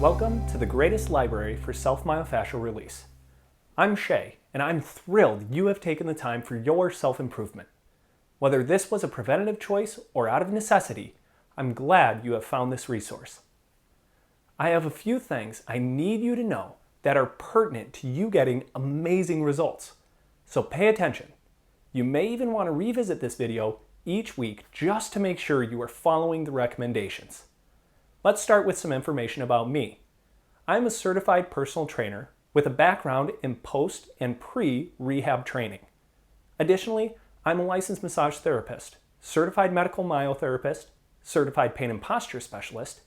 Welcome to the greatest library for self-myofascial release. I'm Shay, and I'm thrilled you have taken the time for your self-improvement. Whether this was a preventative choice or out of necessity, I'm glad you have found this resource. I have a few things I need you to know that are pertinent to you getting amazing results. So pay attention. You may even want to revisit this video each week just to make sure you are following the recommendations. Let's start with some information about me. I'm a certified personal trainer with a background in post and pre-rehab training. Additionally, I'm a licensed massage therapist, certified medical myotherapist, certified pain and posture specialist,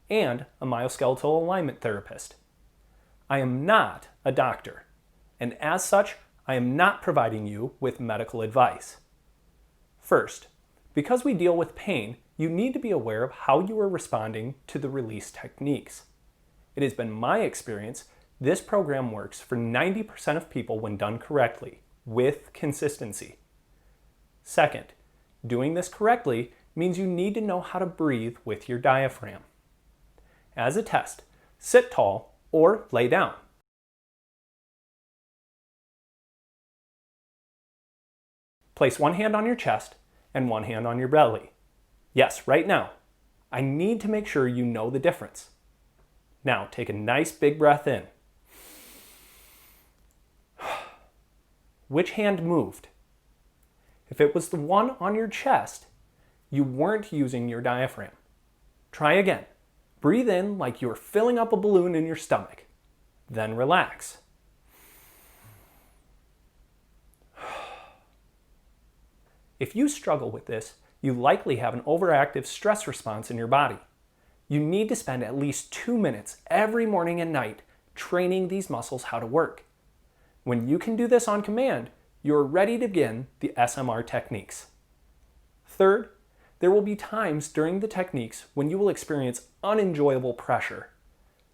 and a myoskeletal alignment therapist. I am not a doctor, and as such, I am not providing you with medical advice. First, because we deal with pain, you need to be aware of how you are responding to the release techniques. It has been my experience this program works for 90% of people when done correctly, with consistency. Second, doing this correctly means you need to know how to breathe with your diaphragm. As a test, sit tall or lay down. Place one hand on your chest and one hand on your belly. Yes, right now. I need to make sure you know the difference. Now take a nice big breath in. Which hand moved? If it was the one on your chest, you weren't using your diaphragm. Try again. Breathe in like you're filling up a balloon in your stomach. Then relax. If you struggle with this, you likely have an overactive stress response in your body. You need to spend at least 2 minutes every morning and night training these muscles how to work. When you can do this on command, you're ready to begin the SMR techniques. Third, there will be times during the techniques when you will experience unenjoyable pressure.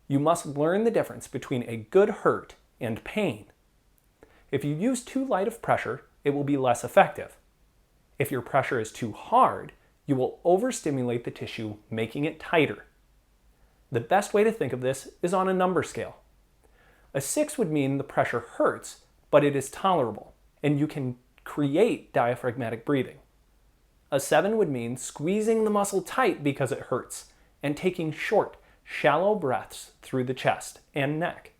You must learn the difference between a good hurt and pain. If you use too light of pressure, it will be less effective. If your pressure is too hard, you will overstimulate the tissue, making it tighter. The best way to think of this is on a number scale. A 6 would mean the pressure hurts, but it is tolerable, and you can create diaphragmatic breathing. A 7 would mean squeezing the muscle tight because it hurts, and taking short, shallow breaths through the chest and neck.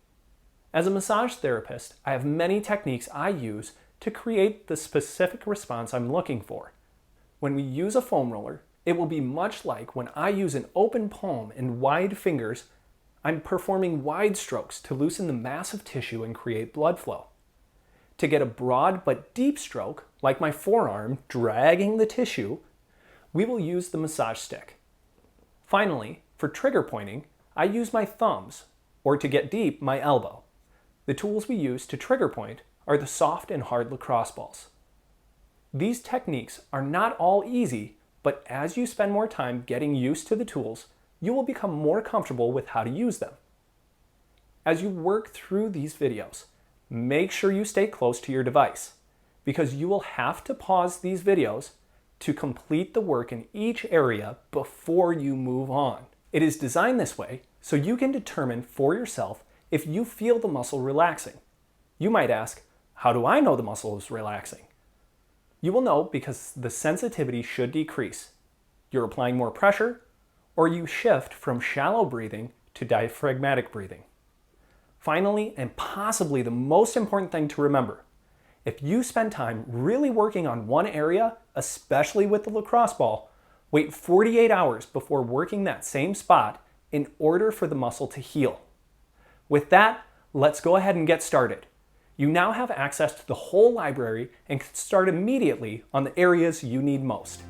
As a massage therapist, I have many techniques I use to create the specific response I'm looking for. When we use a foam roller, it will be much like when I use an open palm and wide fingers. I'm performing wide strokes to loosen the mass of tissue and create blood flow. To get a broad but deep stroke, like my forearm dragging the tissue, we will use the massage stick. Finally, for trigger pointing, I use my thumbs, or to get deep, my elbow. The tools we use to trigger point are the soft and hard lacrosse balls. These techniques are not all easy, but as you spend more time getting used to the tools, you will become more comfortable with how to use them. As you work through these videos, make sure you stay close to your device, because you will have to pause these videos to complete the work in each area before you move on. It is designed this way so you can determine for yourself if you feel the muscle relaxing. You might ask, how do I know the muscle is relaxing? You will know because the sensitivity should decrease. You're applying more pressure, or you shift from shallow breathing to diaphragmatic breathing. Finally, and possibly the most important thing to remember, if you spend time really working on one area, especially with the lacrosse ball, wait 48 hours before working that same spot in order for the muscle to heal. With that, let's go ahead and get started. You now have access to the whole library and can start immediately on the areas you need most.